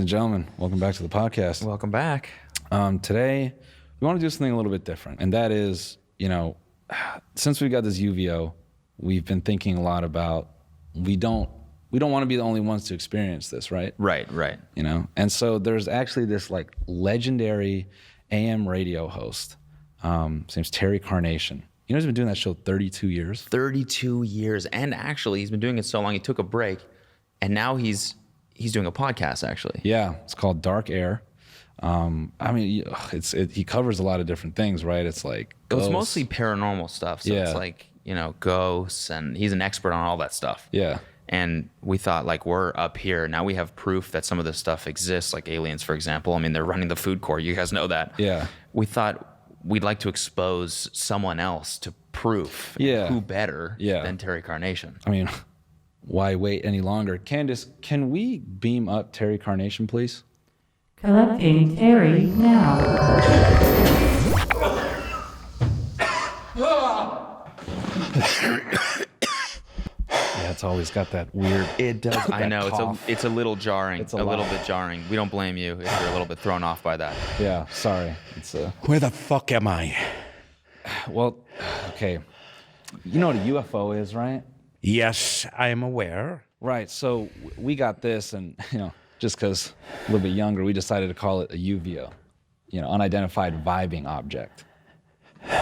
gentlemen, welcome back to the podcast. Welcome back. Today, we want to do something a little bit different, and that is, since we got this UVO, we've been thinking a lot about we don't want to be the only ones to experience this, right? Right. And so there's actually this like legendary AM radio host. His name's Terry Carnation. You know, he's been doing that show 32 years. 32 years, and actually, he's been doing it so long. He took a break, and now he's doing a podcast. Actually, yeah, it's called Dark Air. He covers a lot of different things, right? It's like ghosts. It's mostly paranormal stuff. So it's like ghosts, and he's an expert on all that stuff. Yeah. And we thought, like, we're up here now. We have proof that some of this stuff exists, like aliens, for example. I mean, they're running the food court. You guys know that. Yeah. We thought we'd like to expose someone else to proof. Yeah. Who better than Terry Carnation? I mean, why wait any longer? Candace, can we beam up Terry Carnation, please? Collecting Terry now. Yeah, it's always got that weird. It does. I know. Cough. It's a little jarring. It's a little bit jarring. We don't blame you if you're a little bit thrown off by that. Yeah, sorry. It's Where the fuck am I? well, okay. You know what a UFO is, right? Yes, I am aware. Right. So we got this, and just because a little bit younger, we decided to call it a UVO, unidentified vibing object.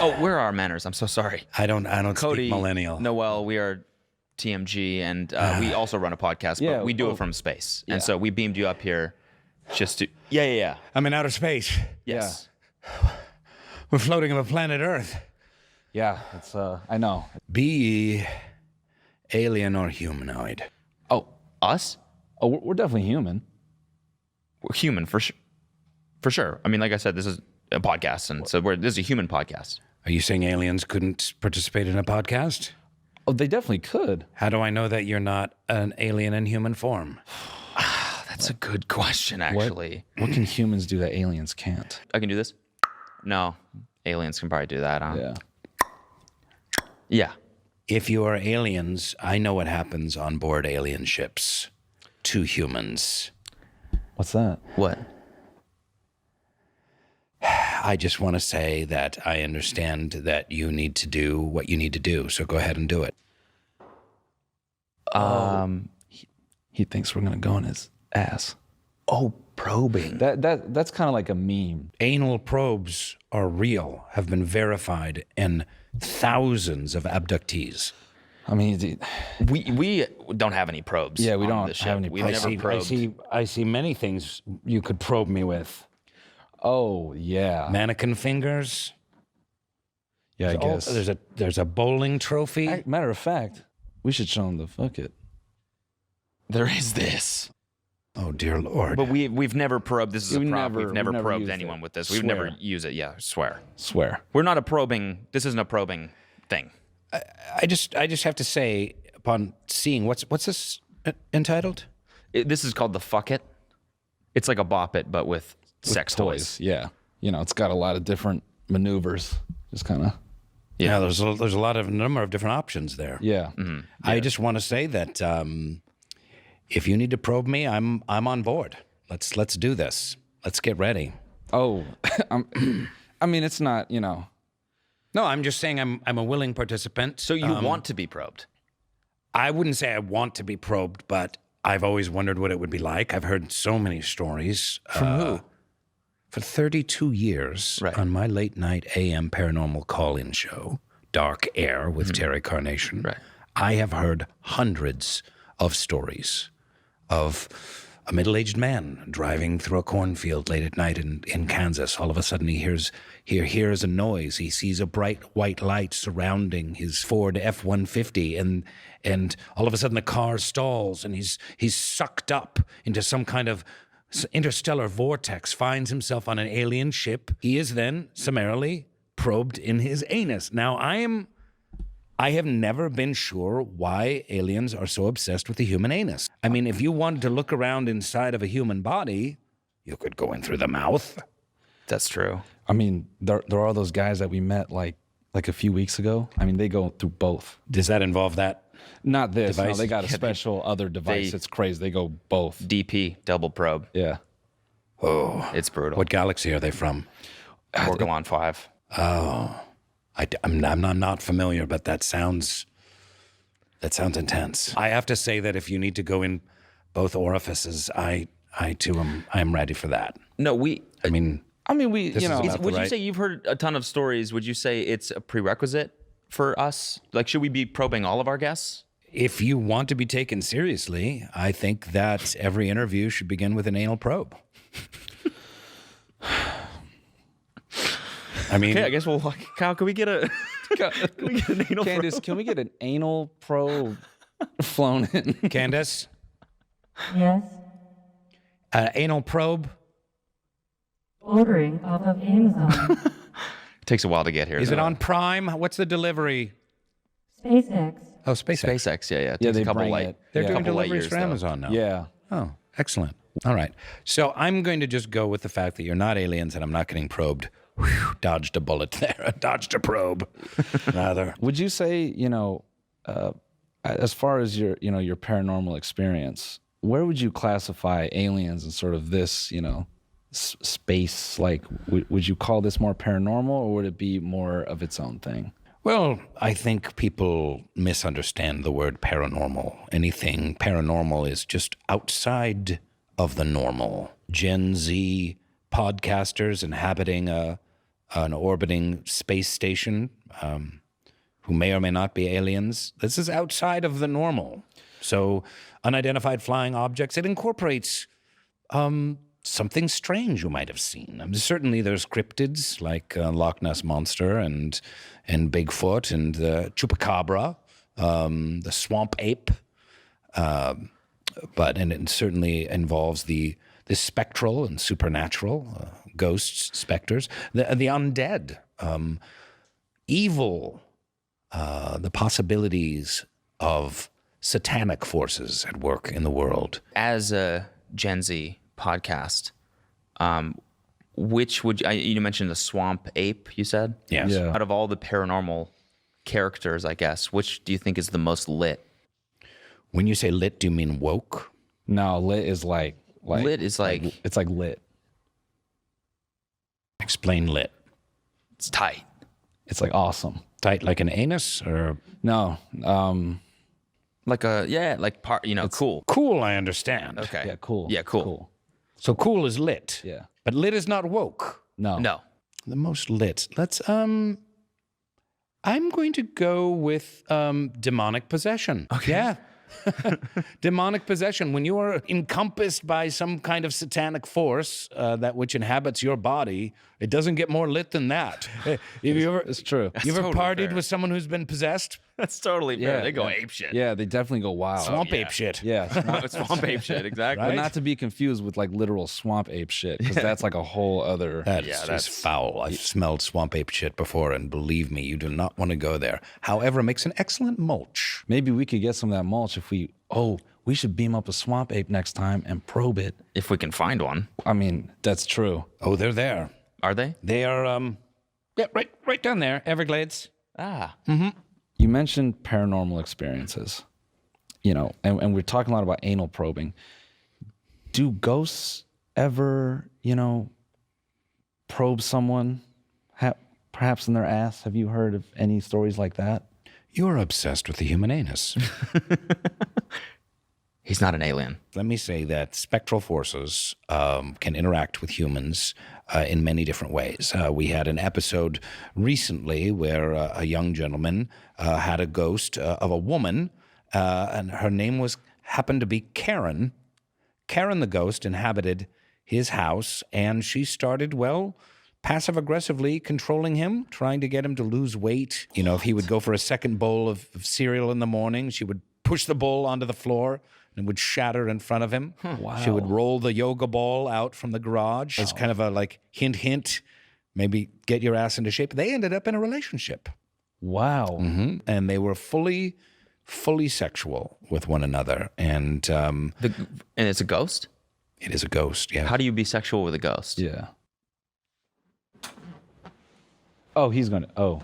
Oh, where are our manners? I'm so sorry. I don't Cody, speak millennial. Noel, we are TMG, and we also run a podcast, but we do it from space. And so we beamed you up here just to... Yeah. I'm in outer space. Yes. We're floating on planet Earth. Yeah, it's I know. Be ye alien or humanoid. Oh, us? Oh, we're definitely human. We're human, for sure. For sure. I mean, like I said, this is a podcast, and so this is a human podcast. Are you saying aliens couldn't participate in a podcast? Oh, they definitely could. How do I know that you're not an alien in human form? That's a good question, actually. What can humans do that aliens can't? I can do this? No. Aliens can probably do that, huh? Yeah. Yeah. If you are aliens, I know what happens on board alien ships to humans. What's that? What? I just want to say that I understand that you need to do what you need to do, so go ahead and do it. He thinks we're gonna go in his ass. Oh, probing. That's kind of like a meme. Anal probes are real, have been verified in thousands of abductees. I mean, We don't have any probes. Yeah, we on don't the ship. have any We've probes. never probed. I see many things you could probe me with. oh yeah, Mannequin fingers. yeah. I guess. There's a bowling trophy. Matter of fact, we should show him the fuck it. There is this. Oh dear Lord! But we've never probed. This is a prop. We've never probed used anyone it. with this. We've Swear. never used it. Yeah, swear. Swear. We're not a probing. This isn't a probing thing. I just have to say, upon seeing what's this entitled? This is called the Fuck It. It's like a Bop It, but with sex toys. Yeah. It's got a lot of different maneuvers. Just kind of. Yeah, there's a number of different options there. Yeah. Mm-hmm. I just want to say that if you need to probe me, I'm on board. Let's do this. Let's get ready. Oh, I mean, it's not. No, I'm just saying I'm a willing participant. So you want to be probed? I wouldn't say I want to be probed, but I've always wondered what it would be like. I've heard so many stories. From who? For 32 years, Right. on my late night AM paranormal call-in show, Dark Air with Terry Carnation, Right. I have heard hundreds of stories of a middle-aged man driving through a cornfield late at night in Kansas. All of a sudden he hears a noise. He sees a bright white light surrounding his Ford F-150, and all of a sudden the car stalls, and he's sucked up into some kind of interstellar vortex, finds himself on an alien ship. He is then summarily probed in his anus. Now, I have never been sure why aliens are so obsessed with the human anus. I mean, if you wanted to look around inside of a human body, you could go in through the mouth. That's true. I mean, there are those guys that we met like a few weeks ago. I mean, they go through both. Does that involve that? Not this. Device? No, they got a special other device. It's crazy. They go both. DP, double probe. Yeah. Oh, It's brutal. what galaxy are they from? Morgellon 5. Oh, I'm not familiar, but that sounds intense. I have to say that if you need to go in both orifices, I too am ready for that. No, we, this is would you say you've heard a ton of stories? Would you say it's a prerequisite for us? Like, should we be probing all of our guests? If you want to be taken seriously, I think that every interview should begin with an anal probe. I mean, okay, I guess Kyle, can we get an anal Candace, probe? can we get an anal probe flown in? Candace, Yes. anal probe. Ordering off of Amazon. It takes a while to get here. Is though. it on Prime? What's the delivery? SpaceX. Oh, SpaceX. SpaceX? Yeah. It Yeah, takes they a couple bring light. it. They're Yeah. doing Couple light deliveries years, for though. Amazon now. Yeah. Oh, excellent. All right. So I'm going to just go with the fact that you're not aliens and I'm not getting probed. Whew, dodged a bullet there. Dodged a probe. Rather. Would you say, as far as your paranormal experience, where would you classify aliens in sort of this, space? Like, would you call this more paranormal, or would it be more of its own thing? Well, I think people misunderstand the word paranormal. Anything paranormal is just outside of the normal. Gen Z podcasters inhabiting an orbiting space station who may or may not be aliens. This is outside of the normal. So unidentified flying objects, it incorporates something strange you might have seen. Certainly there's cryptids like Loch Ness Monster and Bigfoot and the Chupacabra, the swamp ape. And it certainly involves the spectral and supernatural, ghosts, specters, the undead, evil, the possibilities of satanic forces at work in the world. As a Gen Z podcast, which would you mentioned the swamp ape? You said Yes. Yeah. Out of all the paranormal characters, I guess, which do you think is the most lit? When you say lit, do you mean woke? No, lit is like Lit is like it's like lit. Explain lit. it's tight. It's like awesome. Tight like an anus or No, Like cool. cool, I understand. Okay. yeah, cool. Yeah, cool. So cool is lit. Yeah. But lit is not woke. No. No. The most lit. Let's I'm going to go with demonic possession. Okay. Yeah. Demonic possession. When you are encompassed by some kind of satanic force that which inhabits your body, it doesn't get more lit than that. Have you ever, It's true. you ever totally partied fair. with someone who's been possessed? That's totally fair. Yeah, They go yeah. ape shit. Yeah, they definitely go wild. Swamp yeah. ape shit. Yeah, It's swamp ape shit, exactly. but not to be confused with like literal swamp ape shit, because that's like a whole other. That is Yeah, just that's- foul. I've smelled swamp ape shit before, and believe me, you do not want to go there. However, it makes an excellent mulch. Maybe we could get some of that mulch if we. Oh, we should beam up a swamp ape next time and probe it. If we can find one. I mean, that's true. Oh, they're there. Are they? They are, yeah, right down there, Everglades. Ah. You mentioned paranormal experiences, and we're talking a lot about anal probing. Do ghosts ever, probe someone, perhaps in their ass? Have you heard of any stories like that? You're obsessed with the human anus. He's not an alien. Let me say that spectral forces can interact with humans in many different ways. We had an episode recently where a young gentleman had a ghost of a woman, and her name happened to be Karen. Karen the ghost inhabited his house, and she started, passive-aggressively controlling him, trying to get him to lose weight. If he would go for a second bowl of cereal in the morning, she would push the bowl onto the floor and would shatter in front of him. Wow. She would roll the yoga ball out from the garage as kind of a hint, maybe get your ass into shape. They ended up in a relationship. Wow. And they were fully sexual with one another. And And it's a ghost? it is a ghost, yeah. How do you be sexual with a ghost? Yeah. Oh, he's gonna. Oh.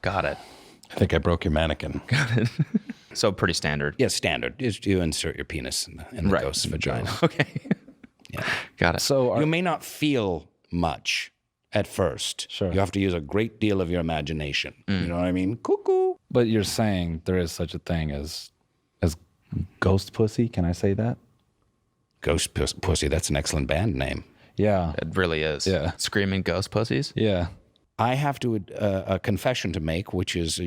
Got it. think I broke your mannequin. So pretty standard. Yeah, standard is you insert your penis in the ghost's vagina. Okay. Yeah. Got it. So You may not feel much at first. Sure. You have to use a great deal of your imagination. You know what I mean? Cuckoo. but you're saying there is such a thing as ghost pussy. Can I say that? Ghost Pussy, that's an excellent band name. Yeah. It really is. Yeah. Screaming ghost pussies. Yeah. I have to a confession to make, which is,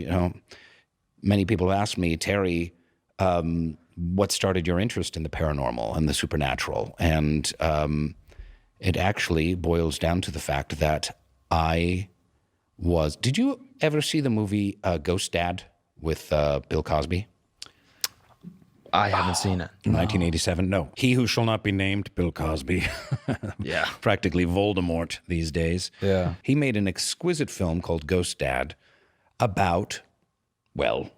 many people ask me, Terry, what started your interest in the paranormal and the supernatural? And it actually boils down to the fact that did you ever see the movie Ghost Dad with Bill Cosby? I haven't seen it. 1987? No. He Who Shall Not Be Named, Bill Cosby. Yeah. Practically Voldemort these days. Yeah. He made an exquisite film called Ghost Dad about, well,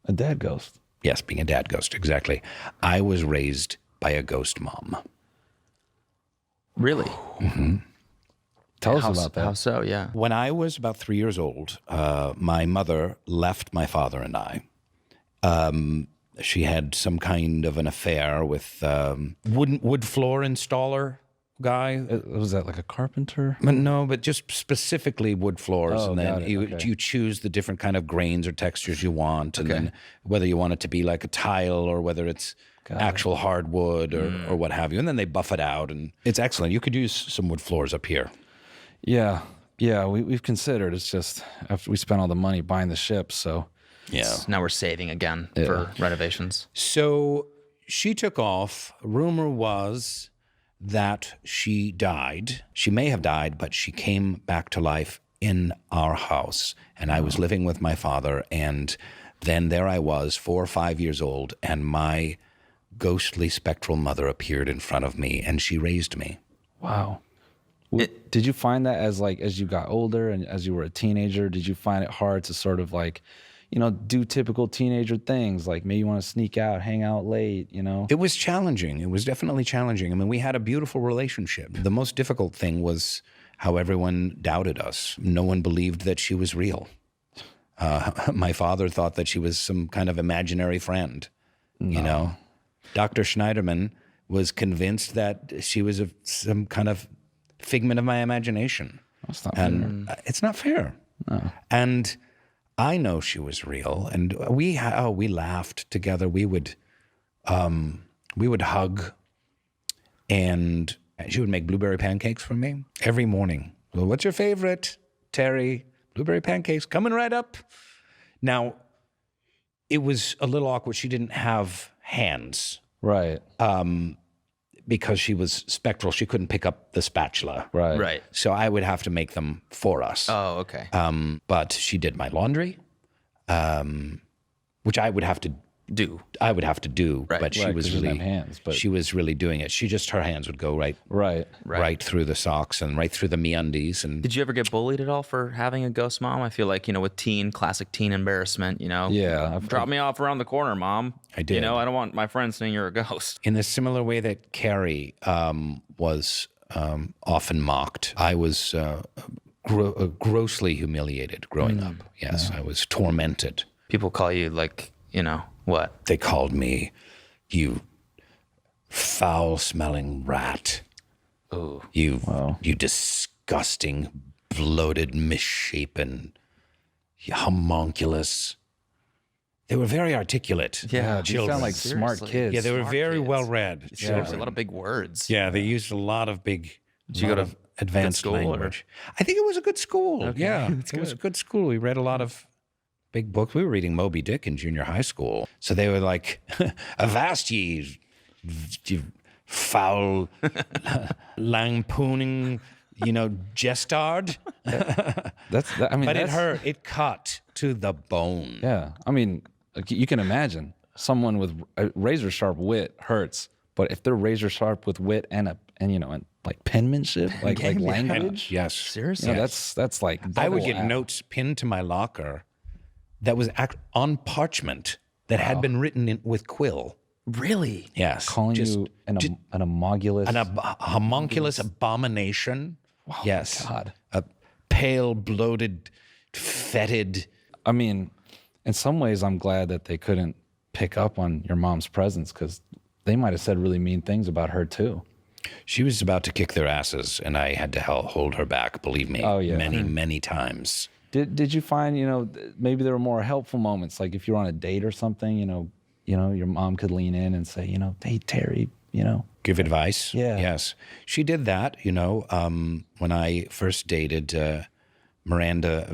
A dead ghost. yes, being a dad ghost, exactly. I was raised by a ghost mom. Really? Tell us about that. How so? Yeah. When I was about 3 years old, my mother left my father and I. She had some kind of an affair with wood floor installer guy. Was that like a carpenter? But no, but just specifically wood floors, Oh, and then got it. Okay. you choose the different kind of grains or textures you want, and then whether you want it to be like a tile or whether it's actual hardwood or what have you, and then they buff it out, and it's excellent. You could use some wood floors up here. Yeah. Yeah. We've considered. It's just after we spent all the money buying the ship. So Yeah. Now we're saving again for renovations. So she took off. Rumor was that she died. She may have died, but she came back to life in our house. And I was living with my father. And then there I was, 4 or 5 years old, and my ghostly spectral mother appeared in front of me, and she raised me. wow. Did you find that as you got older and as you were a teenager, did you find it hard to sort of do typical teenager things, like maybe you want to sneak out, hang out late, It was challenging. It was definitely challenging. I mean, we had a beautiful relationship. The most difficult thing was how everyone doubted us. No one believed that she was real. My father thought that she was some kind of imaginary friend, Dr. Schneiderman was convinced that she was some kind of figment of my imagination. That's not And it's not fair. No. And I know she was real, and we laughed together. We would hug, and she would make blueberry pancakes for me every morning. Well, what's your favorite, Terry? Blueberry pancakes coming right up. Now, it was a little awkward. She didn't have hands. Right. Because she was spectral. She couldn't pick up the spatula. Right. Right. So I would have to make them for us. Oh, okay. But she did my laundry, which I would have to do. Right. But she Right, was 'cause she doesn't really have hands, but- she was really doing it. Her hands would go Right. right through the socks and right through the meundies. And Did you ever get bullied at all for having a ghost mom? I feel like, with classic teen embarrassment, Yeah. Drop me off around the corner, Mom. I did. I don't want my friends saying you're a ghost. in a similar way that Carrie was often mocked, I was grossly humiliated growing up. Yes, I was tormented. People call you what? They called me, you foul-smelling rat. Oh. You disgusting, bloated, misshapen, homunculus. They were very articulate. Yeah, You children. sound like smart Seriously. kids. Yeah, they were Smart very kids. well-read. Seriously, a lot of big words. Yeah, they used a lot of big. Did you go to advanced school, or- language? I think it was a good school. Okay, Yeah, that's it was a good. good school. We read a lot of big books. We were reading Moby Dick in junior high school. So they were like, "Avast ye, you foul, lampooning, jestard." But But it hurt. It cut to the bone. Yeah. You can imagine someone with a razor sharp wit hurts, but if they're razor sharp with wit and like penmanship, like language. Yes. Seriously? That's like I would double get app. notes pinned to my locker that was on parchment that had been written in with quill. Really? Yes. calling Just you an homologous. homunculus abomination. Yes. God. A pale, bloated, fetid. I mean, in some ways, I'm glad that they couldn't pick up on your mom's presence, because they might have said really mean things about her too. She was about to kick their asses, and I had to hold her back, believe me, many times. Did you find, maybe there were more helpful moments, like if you're on a date or something, your mom could lean in and say, hey, Terry, Give advice? Yeah. Yes. She did that, when I first dated Miranda